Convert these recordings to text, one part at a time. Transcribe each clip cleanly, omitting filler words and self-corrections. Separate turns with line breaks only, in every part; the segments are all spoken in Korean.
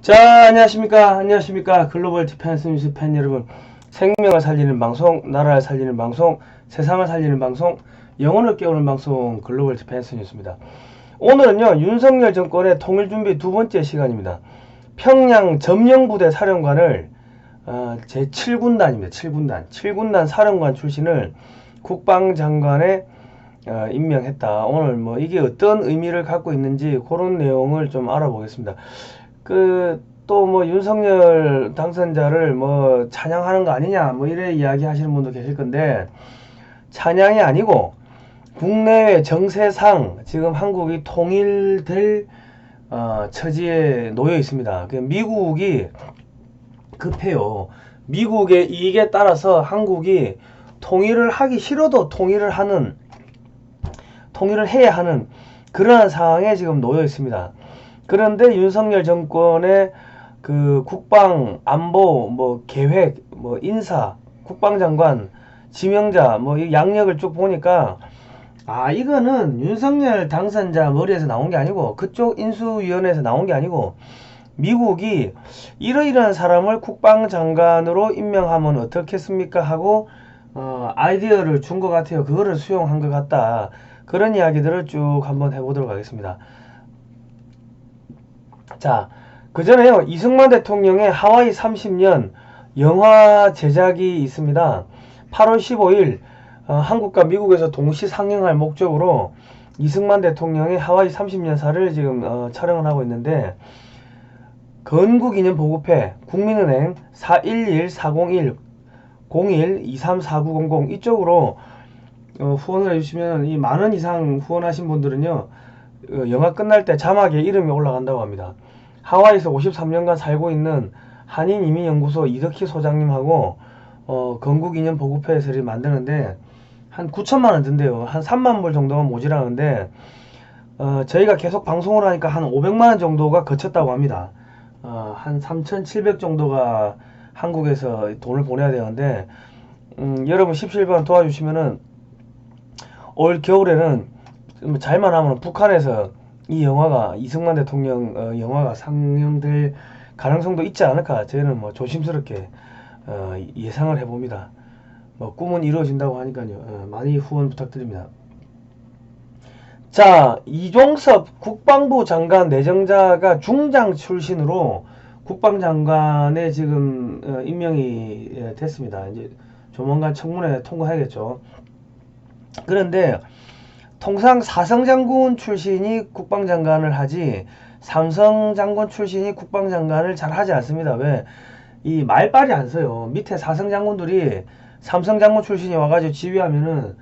자, 안녕하십니까. 글로벌 디펜스 뉴스 팬 여러분. 생명을 살리는 방송, 나라를 살리는 방송, 세상을 살리는 방송, 영혼을 깨우는 방송, 글로벌 디펜스 뉴스입니다. 오늘은요, 윤석열 정권의 통일준비 두 번째 시간입니다. 평양 점령부대 사령관을 제7군단입니다. 7군단 사령관 출신을 국방장관에 임명했다. 오늘 뭐 이게 어떤 의미를 갖고 있는지 그런 내용을 좀 알아보겠습니다. 또 뭐 윤석열 당선자를 뭐 찬양하는 거 아니냐 뭐 이래 이야기 하시는 분도 계실 건데, 찬양이 아니고 국내외 정세상 지금 한국이 통일될 처지에 놓여 있습니다. 미국이 급해요. 미국의 이익에 따라서 한국이 통일을 하기 싫어도 통일을 해야 하는 그러한 상황에 지금 놓여 있습니다. 그런데 윤석열 정권의 그 국방 안보 뭐 계획 뭐 인사 국방장관 지명자 뭐 이 양력을 쭉 보니까 이거는 윤석열 당선자 머리에서 나온 게 아니고 그쪽 인수위원회에서 나온 게 아니고 미국이 이러이러한 사람을 국방장관으로 임명하면 어떻겠습니까 하고 아이디어를 준 것 같아요. 그거를 수용한 것 같다. 그런 이야기들을 쭉 한번 해보도록 하겠습니다. 자, 그 전에요, 이승만 대통령의 하와이 30년 영화 제작이 있습니다. 8월 15일 한국과 미국에서 동시 상영할 목적으로 이승만 대통령의 하와이 30년사를 지금 촬영을 하고 있는데, 건국기념 보급회 국민은행 411-401-01-234900 이쪽으로 후원을 해주시면, 이 만원 이상 후원하신 분들은요, 영화 끝날 때 자막에 이름이 올라간다고 합니다. 하와이에서 53년간 살고 있는 한인이민연구소 이덕희 소장님하고 건국기념 보급회에서 만드는데 한 9천만원 든대요. 한 3만불 정도가 모자라는데 저희가 계속 방송을 하니까 한 500만원 정도가 거쳤다고 합니다. 한 3,700 정도가 한국에서 돈을 보내야 되는데, 여러분 17번 도와주시면은 올 겨울에는 잘만 하면 북한에서 이 영화가, 이승만 대통령 영화가 상영될 가능성도 있지 않을까, 저희는 뭐 조심스럽게 예상을 해봅니다. 뭐 꿈은 이루어진다고 하니까요. 많이 후원 부탁드립니다. 자, 이종섭 국방부 장관 내정자가 중장 출신으로 국방장관에 지금 임명이 됐습니다. 이제 조만간 청문회 통과해야겠죠. 그런데 통상 사성장군 출신이 국방장관을 하지 삼성장군 출신이 국방장관을 잘 하지 않습니다. 왜? 이 말빨이 안 서요. 밑에 사성장군들이 삼성장군 출신이 와가지고 지휘하면은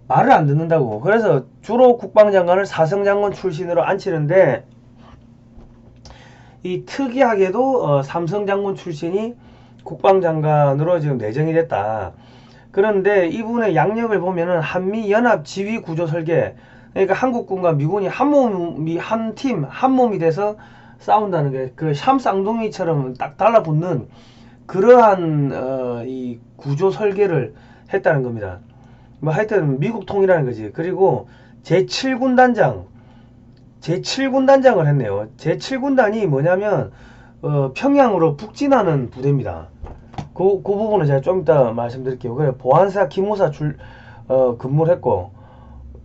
말을 안 듣는다고. 그래서 주로 국방장관을 사성장군 출신으로 앉히는데, 이 특이하게도 삼성장군 출신이 국방장관으로 지금 내정이 됐다. 그런데 이분의 양력을 보면은 한미연합 지휘 구조 설계, 그러니까 한국군과 미군이 한 팀, 한 몸이 돼서 싸운다는 게 그 샴쌍둥이처럼 딱 달라붙는 그러한 이 구조 설계를 했다는 겁니다. 뭐 하여튼 미국 통이라는 거지. 그리고 제7군단장을 했네요. 제7군단이 뭐냐면 평양으로 북진하는 부대입니다. 그 부분은 제가 좀 이따 말씀드릴게요. 그래, 보안사 기무사 근무를 했고,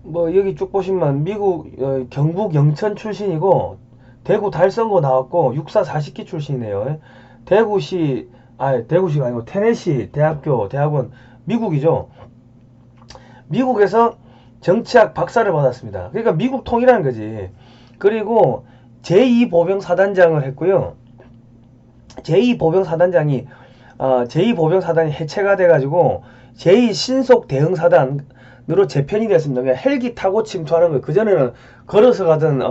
뭐 여기 쭉 보시면 미국 경북 영천 출신이고 대구 달선고 나왔고 육사 40기 출신이네요. 대구시가 아니고 테네시 대학원, 미국이죠. 미국에서 정치학 박사를 받았습니다. 그러니까 미국 통이라는 거지. 그리고 제2보병사단장을 했고요. 제2보병사단이 해체가 돼가지고 제2신속대응사단으로 재편이 됐습니다. 그러니까 헬기 타고 침투하는 거예요. 그전에는 걸어서 가든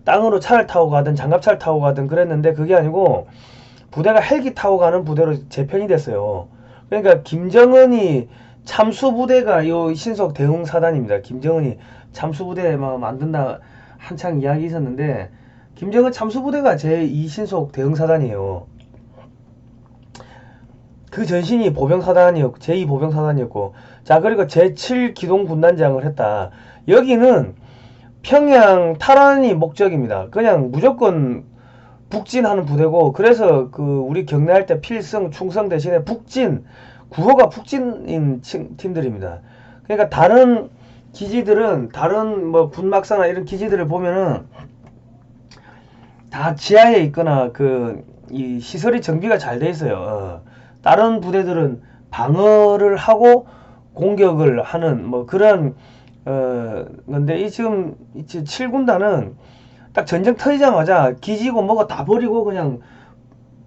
땅으로 차를 타고 가든 장갑차를 타고 가든 그랬는데, 그게 아니고 부대가 헬기 타고 가는 부대로 재편이 됐어요. 그러니까 김정은이 참수부대가 요 신속대응사단입니다. 김정은이 참수부대 막 만든다 한창 이야기 있었는데, 김정은 참수부대가 제2신속대응사단이에요. 그 전신이 제2보병사단이었고, 자, 그리고 제7기동군단장을 했다. 여기는 평양 탈환이 목적입니다. 그냥 무조건 북진하는 부대고, 그래서 그 우리 경례할 때 필승, 충성 대신에 북진, 구호가 북진인 팀들입니다. 그러니까 다른 기지들은, 다른 뭐 군막사나 이런 기지들을 보면은 다 지하에 있거나 이 시설이 정비가 잘 돼 있어요. 다른 부대들은 방어를 하고 공격을 하는 뭐 그런 건데, 이 지금 7군단은 딱 전쟁 터지자마자 기지고 뭐고 다 버리고 그냥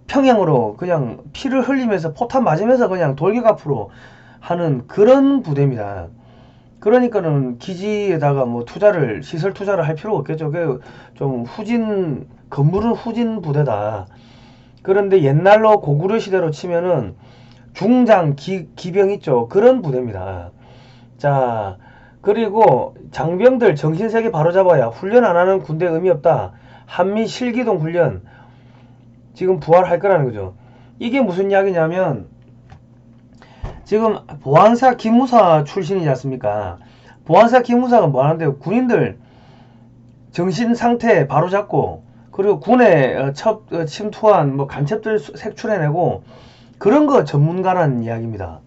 평양으로 그냥 피를 흘리면서 포탄 맞으면서 그냥 돌격 앞으로 하는 그런 부대입니다. 그러니까는 기지에다가 뭐 시설 투자를 할 필요가 없겠죠. 좀 건물은 후진 부대다. 그런데 옛날로 고구려 시대로 치면은 중장 기병 있죠. 그런 부대입니다. 자, 그리고 장병들 정신세계 바로잡아야 훈련 안 하는 군대 의미 없다. 한미 실기동 훈련 지금 부활할 거라는 거죠. 이게 무슨 이야기냐면, 지금 보안사 기무사 출신이지 않습니까? 보안사 기무사가 뭐 하는데요? 군인들 정신 상태 바로잡고, 그리고 군에 침투한 뭐 간첩들 색출해내고, 그런 거 전문가라는 이야기입니다.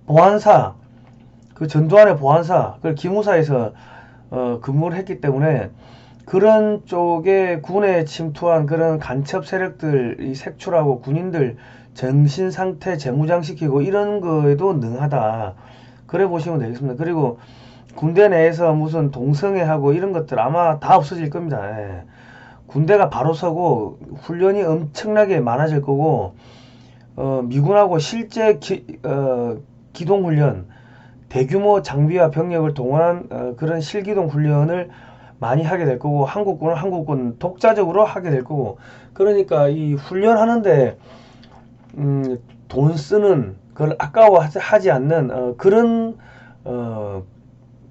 보안사, 그 전두환의 보안사, 그 기무사에서 근무를 했기 때문에 그런 쪽에 군에 침투한 그런 간첩 세력들이 색출하고 군인들 정신 상태 재무장시키고 이런 거에도 능하다. 그래 보시면 되겠습니다. 그리고 군대 내에서 무슨 동성애하고 이런 것들 아마 다 없어질 겁니다. 예. 군대가 바로 서고 훈련이 엄청나게 많아질 거고, 미군하고 실제 기동훈련, 대규모 장비와 병력을 동원한 그런 실기동 훈련을 많이 하게 될 거고, 한국군은 한국군 독자적으로 하게 될 거고, 그러니까 이 훈련하는데 돈 쓰는 그걸 아까워하지 않는 그런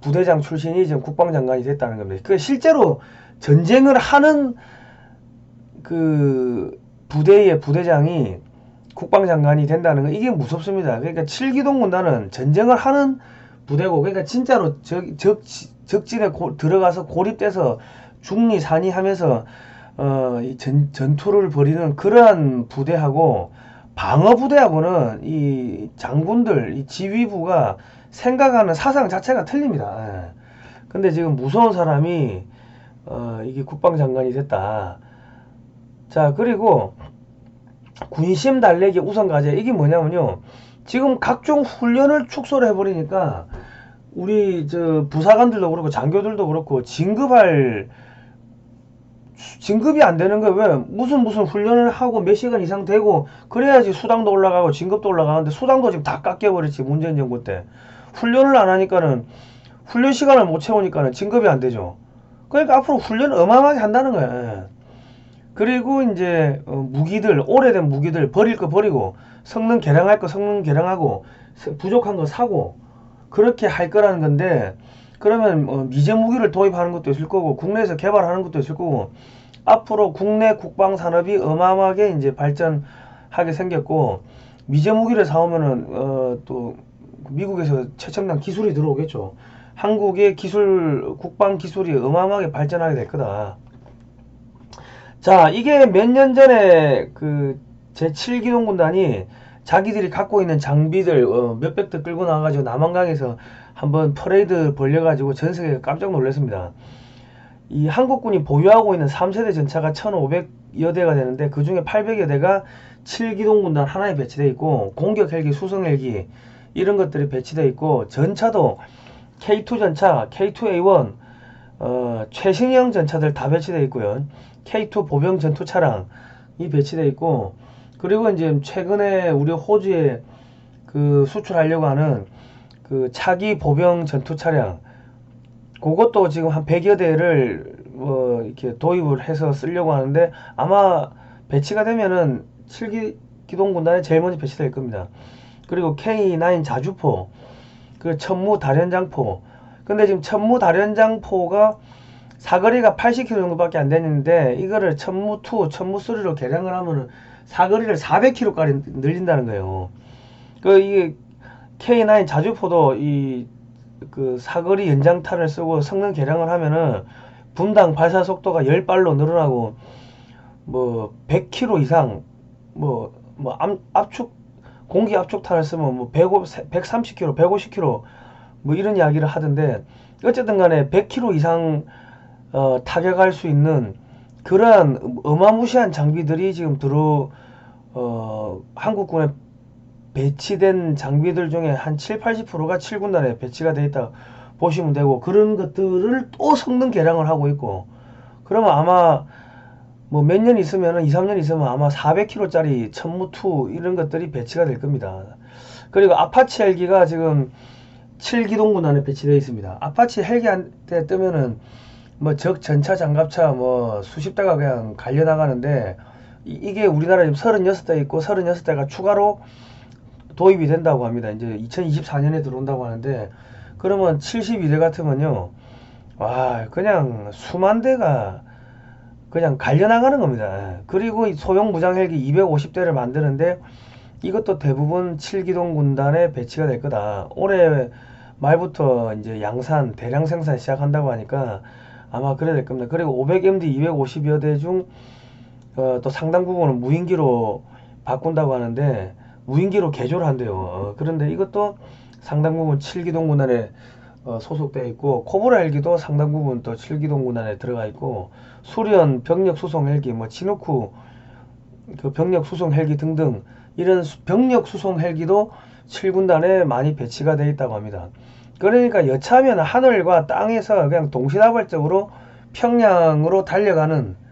부대장 출신이 지금 국방장관이 됐다는 겁니다. 그 실제로 전쟁을 하는 그 부대의 부대장이 국방장관이 된다는 거, 이게 무섭습니다. 그러니까 7기동 군단은 전쟁을 하는 부대고, 그러니까 진짜로 적진에 들어가서 고립돼서 중리산이 하면서 전투를 벌이는 그러한 부대하고, 방어 부대하고는 이 장군들, 이 지휘부가 생각하는 사상 자체가 틀립니다. 예. 근데 지금 무서운 사람이 이게 국방장관이 됐다. 자, 그리고 군심 달래기 우선과제, 이게 뭐냐면요, 지금 각종 훈련을 축소를 해버리니까 우리 부사관들도 그렇고 장교들도 그렇고 진급이 안 되는 거예요. 왜? 무슨 훈련을 하고 몇 시간 이상 되고 그래야지 수당도 올라가고 진급도 올라가는데, 수당도 지금 다 깎여버렸지, 문재인 정부 때. 훈련을 안 하니까는, 훈련 시간을 못 채우니까는 진급이 안 되죠. 그러니까 앞으로 훈련을 어마어마하게 한다는 거예요. 그리고 이제 무기들, 오래된 무기들 버릴 거 버리고, 성능 개량할 거 성능 개량하고, 부족한 거 사고, 그렇게 할 거라는 건데, 그러면 미제 무기를 도입하는 것도 있을 거고, 국내에서 개발하는 것도 있을 거고, 앞으로 국내 국방 산업이 어마어마하게 이제 발전하게 생겼고, 미제 무기를 사오면은 또 미국에서 최첨단 기술이 들어오겠죠. 한국의 국방 기술이 어마어마하게 발전하게 될 거다. 자, 이게 몇 년 전에 그 제7기동 군단이 자기들이 갖고 있는 장비들 몇백 대 끌고 나와가지고 남한강에서 한번 퍼레이드 벌려가지고 전 세계가 깜짝 놀랐습니다. 이 한국군이 보유하고 있는 3세대 전차가 1500여 대가 되는데, 그 중에 800여 대가 7기동 군단 하나에 배치되어 있고, 공격 헬기, 수송 헬기 이런 것들이 배치되어 있고, 전차도 K2 전차, K2A1 최신형 전차들 다 배치되어 있고요. K2 보병 전투 차량이 배치되어 있고, 그리고 이제 최근에 우리 호주에 그 수출하려고 하는 그 차기 보병 전투 차량, 그것도 지금 한 100여 대를 이렇게 도입을 해서 쓰려고 하는데, 아마 배치가 되면은 7기동 군단에 제일 먼저 배치될 겁니다. 그리고 K9 자주포, 그 천무 다련장포. 근데 지금 천무 다련장포가 사거리가 80km 정도밖에 안 되는데, 이거를 천무2, 천무3로 개량을 하면은 사거리를 400km까지 늘린다는 거예요. 이게 K9 자주포도 그 사거리 연장탄을 쓰고 성능 개량을 하면은 분당 발사 속도가 10발로 늘어나고 뭐 100km 이상 압축 공기 압축탄을 쓰면 뭐 130km, 150km 뭐 이런 이야기를 하던데, 어쨌든 간에 100km 이상 타격할 수 있는 그러한 어마무시한 장비들이 지금 한국군에 배치된 장비들 중에 한 7, 80%가 7군단에 배치가 되어 있다 보시면 되고, 그런 것들을 또 성능 개량을 하고 있고, 그러면 아마 뭐 몇 년 있으면은 2, 3년 있으면 아마 400km짜리 천무2 이런 것들이 배치가 될 겁니다. 그리고 아파치 헬기가 지금 7기동군 안에 배치되어 있습니다. 아파치 헬기한테 뜨면은 뭐 적 전차 장갑차 뭐 수십 대가 그냥 갈려 나가는데, 이게 우리나라에 지금 36대 있고 36대가 추가로 도입이 된다고 합니다. 이제 2024년에 들어온다고 하는데, 그러면 72대 같으면요, 와, 그냥 수만 대가 그냥 갈려나가는 겁니다. 그리고 소형 무장 헬기 250대를 만드는데, 이것도 대부분 7기동 군단에 배치가 될 거다. 올해 말부터 이제 양산, 대량 생산 시작한다고 하니까 아마 그래 될 겁니다. 그리고 500MD 250여 대 중 또 상당 부분은 무인기로 바꾼다고 하는데, 무인기로 개조를 한대요. 그런데 이것도 상당 부분 7기동 군단에 소속되어 있고, 코브라 헬기도 상당 부분 또 7기동 군단에 들어가 있고, 수련 병력 수송 헬기, 뭐 치누크 그 병력 수송 헬기 등등, 이런 병력 수송 헬기도 7군단에 많이 배치가 되어 있다고 합니다. 그러니까 여차하면 하늘과 땅에서 그냥 동시다발적으로 평양으로 달려가는,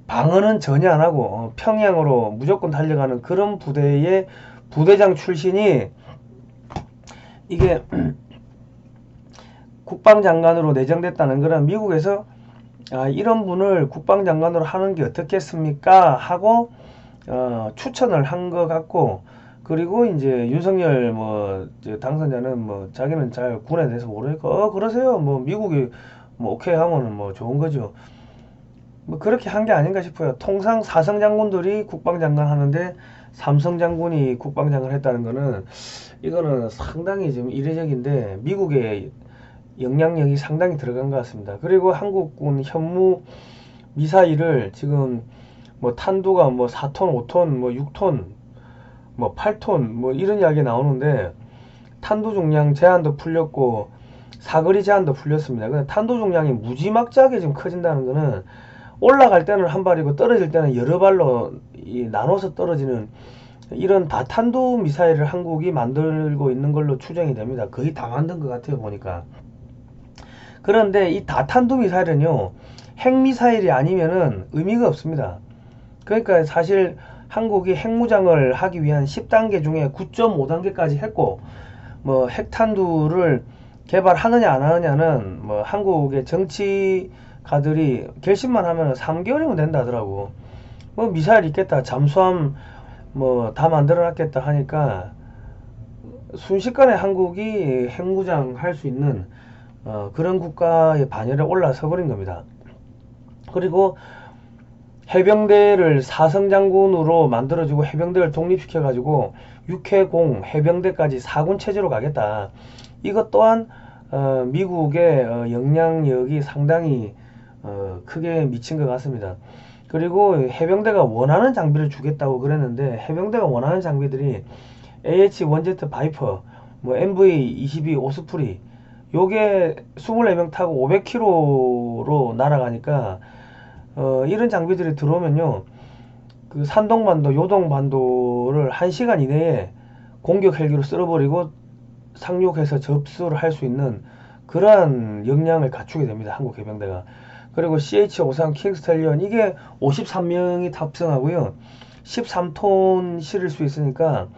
방어는 전혀 안 하고 평양으로 무조건 달려가는 그런 부대의 부대장 출신이, 이게 국방장관으로 내정됐다는 거는 미국에서 이런 분을 국방장관으로 하는 게 어떻겠습니까 하고 추천을 한 것 같고, 그리고 이제 윤석열 뭐 당선자는 뭐 자기는 잘 군에 대해서 모르니까 그러세요, 뭐 미국이 뭐 오케이 하면은 뭐 좋은 거죠. 뭐 그렇게 한 게 아닌가 싶어요. 통상 4성 장군들이 국방장관 하는데 3성 장군이 국방장관 했다는 거는, 이거는 상당히 좀 이례적인데 미국의 영향력이 상당히 들어간 것 같습니다. 그리고 한국군 현무 미사일을 지금 뭐 탄두가 뭐 4톤, 5톤, 뭐 6톤, 뭐 8톤 뭐 이런 이야기 나오는데, 탄두 중량 제한도 풀렸고 사거리 제한도 풀렸습니다. 근데 탄두 중량이 무지막지하게 지금 커진다는 거는, 올라갈 때는 한 발이고 떨어질 때는 여러 발로 나눠서 떨어지는 이런 다탄두 미사일을 한국이 만들고 있는 걸로 추정이 됩니다. 거의 다 만든 것 같아요, 보니까. 그런데 이 다탄두 미사일은요, 핵미사일이 아니면은 의미가 없습니다. 그러니까 사실 한국이 핵무장을 하기 위한 10단계 중에 9.5단계까지 했고, 뭐 핵탄두를 개발하느냐 안 하느냐는 뭐 한국의 정치가들이 결심만 하면 3개월이면 된다 하더라고. 뭐 미사일 있겠다, 잠수함 뭐 다 만들어 놨겠다 하니까 순식간에 한국이 핵무장 할 수 있는 그런 국가의 반열에 올라서 버린 겁니다. 그리고 해병대를 4성 장군으로 만들어주고 해병대를 독립시켜가지고 육해공 해병대까지 4군 체제로 가겠다. 이것 또한 미국의 영향력이 상당히 크게 미친 것 같습니다. 그리고 해병대가 원하는 장비를 주겠다고 그랬는데, 해병대가 원하는 장비들이 AH-1Z 바이퍼, 뭐 MV-22 오스프리, 요게 24명 타고 500km로 날아가니까 이런 장비들이 들어오면요, 그 산동반도, 요동반도를 1시간 이내에 공격 헬기로 쓸어버리고 상륙해서 접수를 할 수 있는 그러한 역량을 갖추게 됩니다, 한국 해병대가. 그리고 CH-53 킹스탈리언, 이게 53명이 탑승하고요, 13톤 실을 수 있으니까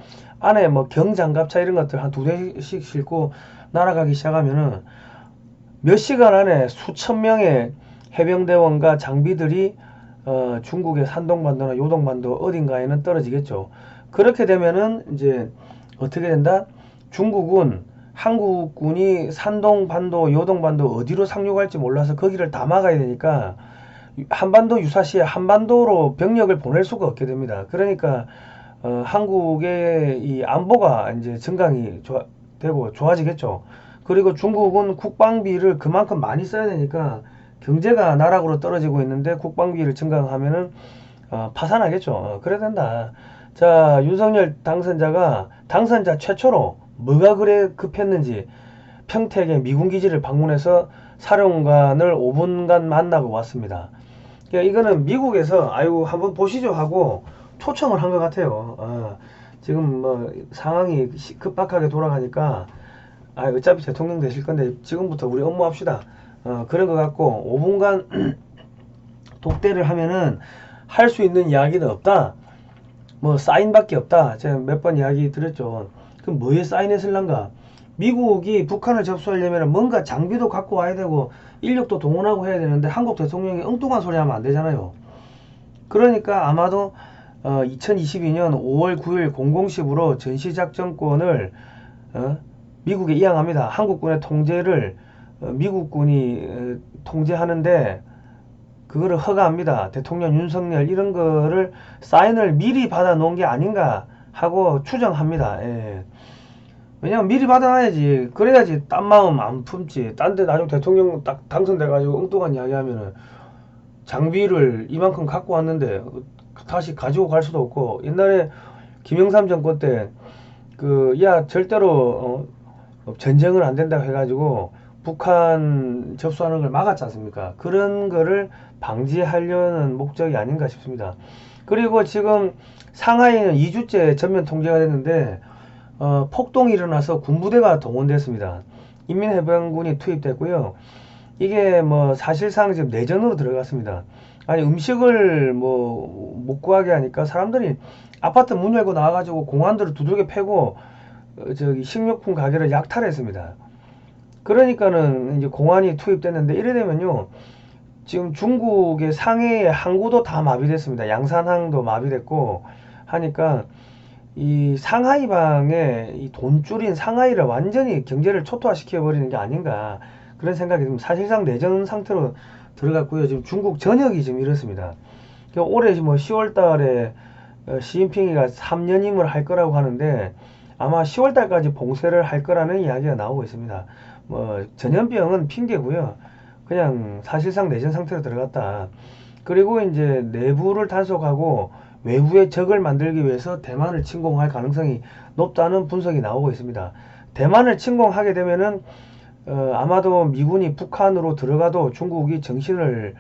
안에 뭐 경장갑차 이런 것들 한 2대씩 싣고 날아가기 시작하면은 몇 시간 안에 수천 명의 해병대원과 장비들이 중국의 산동반도나 요동반도 어딘가에는 떨어지겠죠. 그렇게 되면은 이제 어떻게 된다? 중국은 한국군이 산동반도, 요동반도 어디로 상륙할지 몰라서 거기를 다 막아야 되니까 한반도 유사시에 한반도로 병력을 보낼 수가 없게 됩니다. 그러니까 한국의 이 안보가 이제 증강이 되고 좋아지겠죠. 그리고 중국은 국방비를 그만큼 많이 써야 되니까 경제가 나락으로 떨어지고 있는데 국방비를 증강하면은 파산하겠죠. 그래야 된다. 자, 윤석열 당선자 최초로 뭐가 그래 급했는지 평택의 미군 기지를 방문해서 사령관을 5분간 만나고 왔습니다. 그러니까 이거는 미국에서 아유 한번 보시죠 하고 초청을 한 것 같아요. 지금 뭐 상황이 급박하게 돌아가니까 어차피 대통령 되실 건데 지금부터 우리 업무합시다. 그런 것 같고 5분간 독대를 하면은 할 수 있는 이야기는 없다. 뭐 사인밖에 없다. 제가 몇 번 이야기 드렸죠. 그럼 뭐에 사인했을란가? 미국이 북한을 접수하려면 뭔가 장비도 갖고 와야 되고 인력도 동원하고 해야 되는데 한국 대통령이 엉뚱한 소리 하면 안 되잖아요. 그러니까 아마도 2022년 5월 9일 0010으로 전시작전권을 미국에 이양합니다. 한국군의 통제를 미국군이 통제하는데 그거를 허가합니다. 대통령 윤석열 이런 거를 사인을 미리 받아 놓은 게 아닌가 하고 추정합니다. 예. 왜냐면 미리 받아놔야지. 그래야지 딴 마음 안 품지. 딴 데 나중에 대통령 딱 당선돼가지고 엉뚱한 이야기 하면은 장비를 이만큼 갖고 왔는데 다시 가지고 갈 수도 없고. 옛날에 김영삼 정권 때 야 절대로 전쟁을 안 된다고 해가지고 북한 접수하는 걸 막았지 않습니까? 그런 거를 방지하려는 목적이 아닌가 싶습니다. 그리고 지금 상하이는 2주째 전면 통제가 됐는데 폭동이 일어나서 군부대가 동원됐습니다. 인민해방군이 투입됐고요. 이게 뭐 사실상 지금 내전으로 들어갔습니다. 아니 음식을 뭐 못 구하게 하니까 사람들이 아파트 문 열고 나와가지고 공안들을 두들겨 패고 저기 식료품 가게를 약탈했습니다. 그러니까는 이제 공안이 투입됐는데 이래 되면요. 지금 중국의 상해의 항구도 다 마비됐습니다. 양산항도 마비됐고 하니까 이 상하이방에 이 돈줄인 상하이를 완전히 경제를 초토화시켜 버리는 게 아닌가 그런 생각이 듭니다. 사실상 내전 상태로 들어갔고요. 지금 중국 전역이 지금 이렇습니다. 올해 뭐 10월 달에 시진핑이가 3년임을 할 거라고 하는데 아마 10월 달까지 봉쇄를 할 거라는 이야기가 나오고 있습니다. 뭐 전염병은 핑계고요. 그냥 사실상 내전 상태로 들어갔다. 그리고 이제 내부를 단속하고 외부의 적을 만들기 위해서 대만을 침공할 가능성이 높다는 분석이 나오고 있습니다. 대만을 침공하게 되면은 아마도 미군이 북한으로 들어가도 중국이 정신을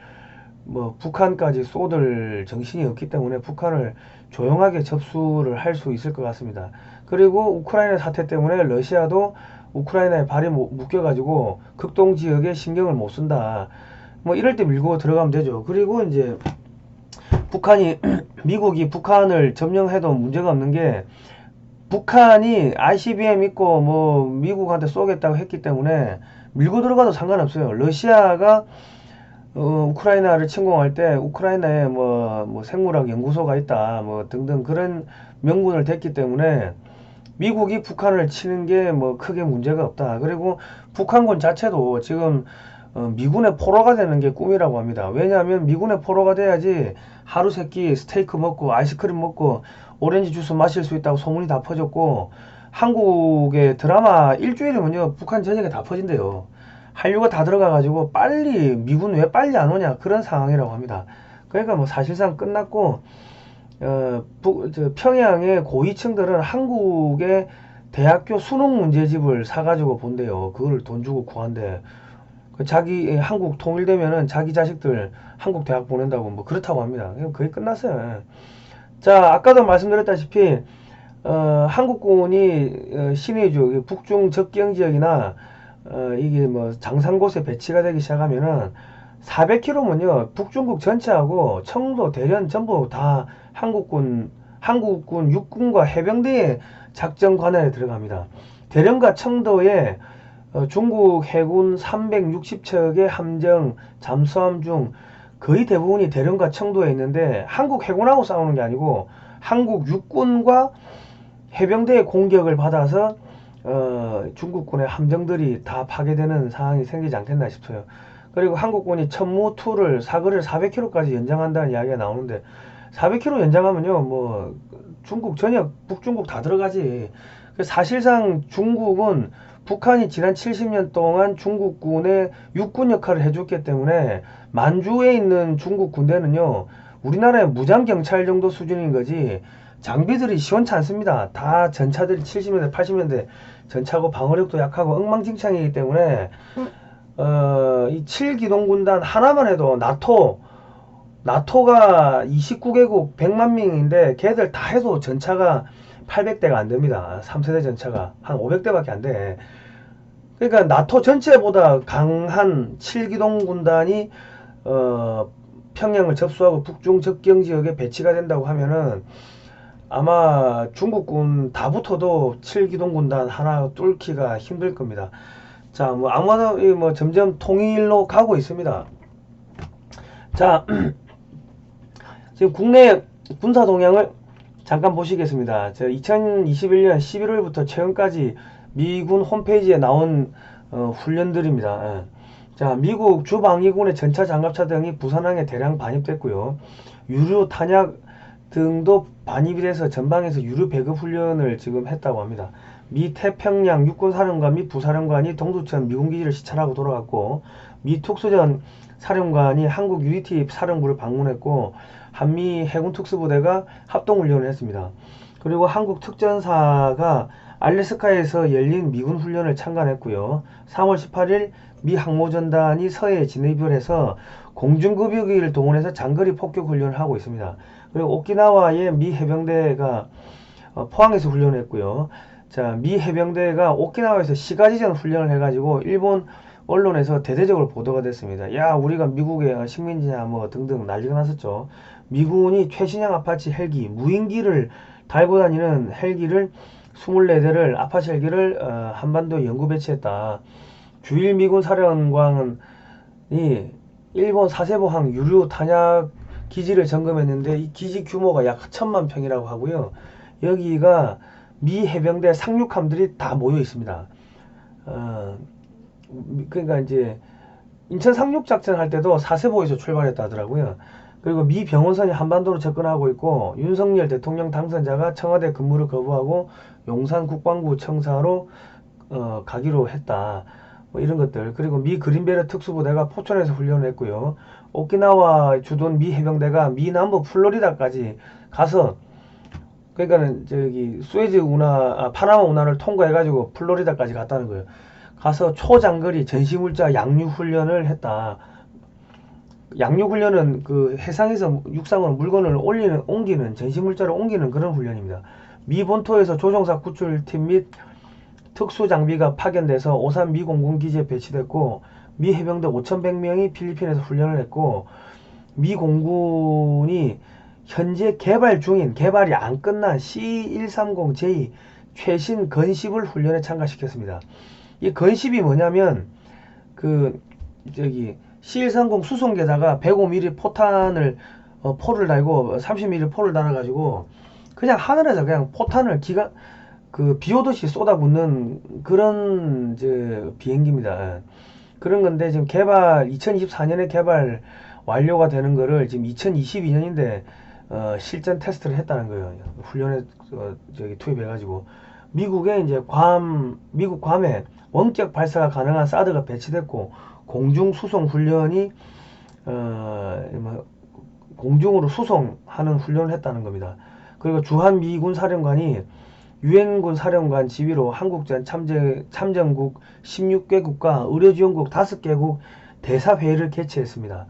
뭐 북한까지 쏟을 정신이 없기 때문에 북한을 조용하게 접수를 할 수 있을 것 같습니다. 그리고 우크라이나 사태 때문에 러시아도 우크라이나에 발이 묶여가지고 극동 지역에 신경을 못 쓴다. 뭐 이럴 때 밀고 들어가면 되죠. 그리고 이제 북한이 미국이 북한을 점령해도 문제가 없는 게 북한이 ICBM 있고 뭐 미국한테 쏘겠다고 했기 때문에 밀고 들어가도 상관없어요. 러시아가 우크라이나를 침공할 때 우크라이나에 뭐 생물학 연구소가 있다 뭐 등등 그런 명분을 댔기 때문에 미국이 북한을 치는 게 뭐 크게 문제가 없다. 그리고 북한군 자체도 지금 미군의 포로가 되는 게 꿈이라고 합니다. 왜냐하면 미군의 포로가 돼야지 하루 세끼 스테이크 먹고 아이스크림 먹고 오렌지 주스 마실 수 있다고 소문이 다 퍼졌고 한국의 드라마 일주일이면요 북한 전역에 다 퍼진대요. 한류가 다 들어가가지고 빨리 미군 왜 빨리 안 오냐 그런 상황이라고 합니다. 그러니까 뭐 사실상 끝났고 평양의 고위층들은 한국의 대학교 수능 문제집을 사가지고 본대요. 그걸 돈 주고 구한대. 자기 한국 통일되면은 자기 자식들 한국 대학 보낸다고 뭐 그렇다고 합니다. 거의 끝났어요. 자, 아까도 말씀드렸다시피 한국군이 신의주 북중 접경 지역이나 이게 뭐 장산곳에 배치가 되기 시작하면은 400km면요 북중국 전체하고 청도, 대련 전부 다 한국군 육군과 해병대의 작전 관할에 들어갑니다. 대련과 청도에 중국 해군 360척의 함정, 잠수함 중 거의 대부분이 대련과 청도에 있는데 한국 해군하고 싸우는 게 아니고 한국 육군과 해병대의 공격을 받아서 중국군의 함정들이 다 파괴되는 상황이 생기지 않겠나 싶어요. 그리고 한국군이 천무2를 사거리를 400km까지 연장한다는 이야기가 나오는데 400km 연장하면요 뭐 중국 전역 북중국 다 들어가지. 사실상 중국은 북한이 지난 70년 동안 중국군의 육군 역할을 해줬기 때문에 만주에 있는 중국 군대는요, 우리나라의 무장경찰 정도 수준인 거지 장비들이 시원치 않습니다. 다 전차들이 70년대 80년대 전차고 방어력도 약하고 엉망진창이기 때문에 이 7기동군단 하나만 해도 나토가 29개국 100만 명인데 걔들 다 해도 전차가 800대가 안 됩니다. 3세대 전차가 한 500대밖에 안 돼. 그러니까 나토 전체보다 강한 7기동 군단이 평양을 접수하고 북중 접경 지역에 배치가 된다고 하면은 아마 중국군 다 붙어도 7기동 군단 하나 뚫기가 힘들 겁니다. 자, 뭐 아마도 뭐 점점 통일로 가고 있습니다. 자, 지금 국내 군사 동향을 잠깐 보시겠습니다. 2021년 11월부터 최근까지 미군 홈페이지에 나온 훈련들입니다. 예. 자, 미국 주방위군의 전차, 장갑차 등이 부산항에 대량 반입됐고요. 유류 탄약 등도 반입이 돼서 전방에서 유류 배급 훈련을 지금 했다고 합니다. 미 태평양 육군사령관 및 부사령관이 동두천 미군기지를 시찰하고 돌아갔고, 미 특수전 사령관이 한국 UDT 사령부를 방문했고, 한미 해군특수부대가 합동훈련을 했습니다. 그리고 한국 특전사가 알래스카에서 열린 미군 훈련을 참관했고요. 3월 18일 미 항모전단이 서해에 진입을 해서 공중급유기를 동원해서 장거리 폭격 훈련을 하고 있습니다. 그리고 오키나와의 미 해병대가 포항에서 훈련을 했고요. 자, 미 해병대가 오키나와에서 시가지전 훈련을 해가지고 일본 언론에서 대대적으로 보도가 됐습니다. 야, 우리가 미국의 식민지냐 뭐 등등 난리가 났었죠. 미군이 최신형 아파치 헬기, 무인기를 달고 다니는 헬기를 24대를 아파치 헬기를 한반도에 연구 배치했다. 주일 미군 사령관이 일본 사세보항 유류 탄약 기지를 점검했는데 이 기지 규모가 약 1000만 평이라고 하고요. 여기가 미 해병대 상륙함들이 다 모여 있습니다. 그러니까 이제 인천 상륙작전 할 때도 사세보에서 출발했다 하더라고요. 그리고 미 병원선이 한반도로 접근하고 있고, 윤석열 대통령 당선자가 청와대 근무를 거부하고 용산 국방부 청사로 가기로 했다. 뭐 이런 것들. 그리고 미 그린베르 특수부대가 포천에서 훈련을 했고요. 오키나와 주둔 미 해병대가 미 남부 플로리다까지 가서, 그러니까는 저기 수에즈 운하, 파나마 운하를 통과해가지고 플로리다까지 갔다는 거예요. 가서 초장거리 전시물자 양육 훈련을 했다. 양육 훈련은 그 해상에서 육상으로 물건을 옮기는 전시물자를 옮기는 그런 훈련입니다. 미 본토에서 조종사 구출팀 및 특수장비가 파견돼서 오산 미 공군기지에 배치됐고, 미 해병대 5,100명이 필리핀에서 훈련을 했고, 미 공군이 현재 개발 중인, 개발이 안 끝난 C-130J 최신 건십을 훈련에 참가시켰습니다. 이 건십이 뭐냐면 C-130 수송기에다가 105mm 포탄을 포를 달고 30mm 포를 달아가지고 그냥 하늘에서 그냥 포탄을 비 오듯이 쏟아붓는 그런 비행기입니다. 그런 건데 지금 2024년에 개발 완료가 되는 거를 지금 2022년인데 실전 테스트를 했다는 거예요. 훈련에 투입해가지고 미국에 이제 미국 괌에 원격 발사가 가능한 사드가 배치됐고, 공중 수송 훈련이 공중으로 수송하는 훈련을 했다는 겁니다. 그리고 주한 미군 사령관이 유엔군 사령관 지휘로 한국전 참전국 16개국과 의료지원국 5개국 대사회의를 개최했습니다.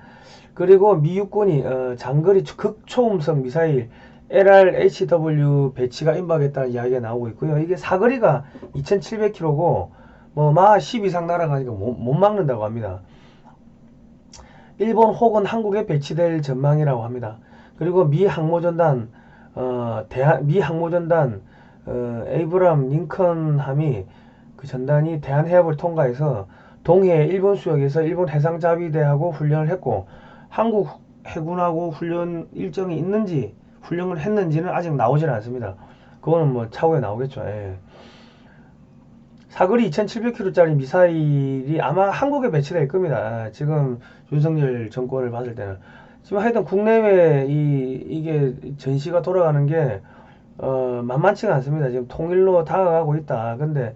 그리고 미 육군이 장거리 극초음속 미사일 LRHW 배치가 임박했다는 이야기가 나오고 있고요. 이게 사거리가 2700km고 마 10 이상 날아가니까 못 막는다고 합니다. 일본 혹은 한국에 배치될 전망이라고 합니다. 그리고 미 항모전단 에이브람 링컨함이 그 전단이 대한해협을 통과해서 동해 일본 수역에서 일본 해상자위대하고 훈련을 했고, 한국 해군하고 훈련 일정이 있는지 훈련을 했는지는 아직 나오질 않습니다. 그거는 뭐 차후에 나오겠죠. 예. 사거리 2700km짜리 미사일이 아마 한국에 배치될 겁니다. 지금 윤석열 정권을 봤을 때는. 지금 하여튼 국내외 이게 전시가 돌아가는 게 만만치가 않습니다. 지금 통일로 다가가고 있다. 근데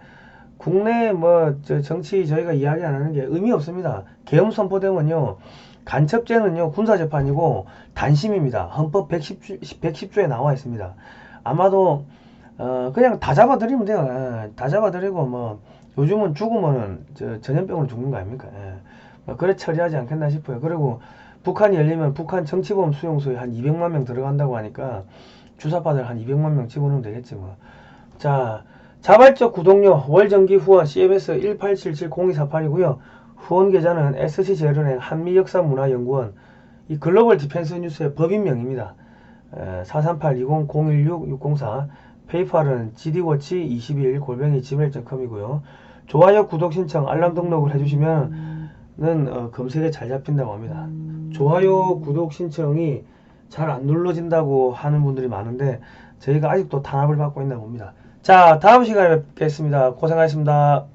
국내 정치 저희가 이야기 안 하는 게 의미 없습니다. 계엄 선포되면요, 간첩죄는요 군사재판이고 단심입니다. 헌법 110조에 나와 있습니다. 아마도 그냥 다 잡아들이면 돼요. 다 잡아들이고 요즘은 죽으면은 전염병으로 죽는 거 아닙니까? 그래 처리하지 않겠나 싶어요. 그리고 북한이 열리면 북한 정치범 수용소에 한 200만 명 들어간다고 하니까 주사파들 한 200만 명 집어넣으면 되겠지 뭐. 자, 자발적 구독료 월정기 후원 CMS 18770248이고요. 후원 계좌는 SC제일은행 한미역사문화연구원, 이 글로벌 디펜스 뉴스의 법인명입니다. 438-20-016-604, 페이팔은 gdwatch21@gmail.com이고요. 좋아요, 구독 신청, 알람 등록을 해주시면 검색에 잘 잡힌다고 합니다. 좋아요, 구독 신청이 잘 안 눌러진다고 하는 분들이 많은데 저희가 아직도 탄압을 받고 있나 봅니다. 자, 다음 시간에 뵙겠습니다. 고생하셨습니다.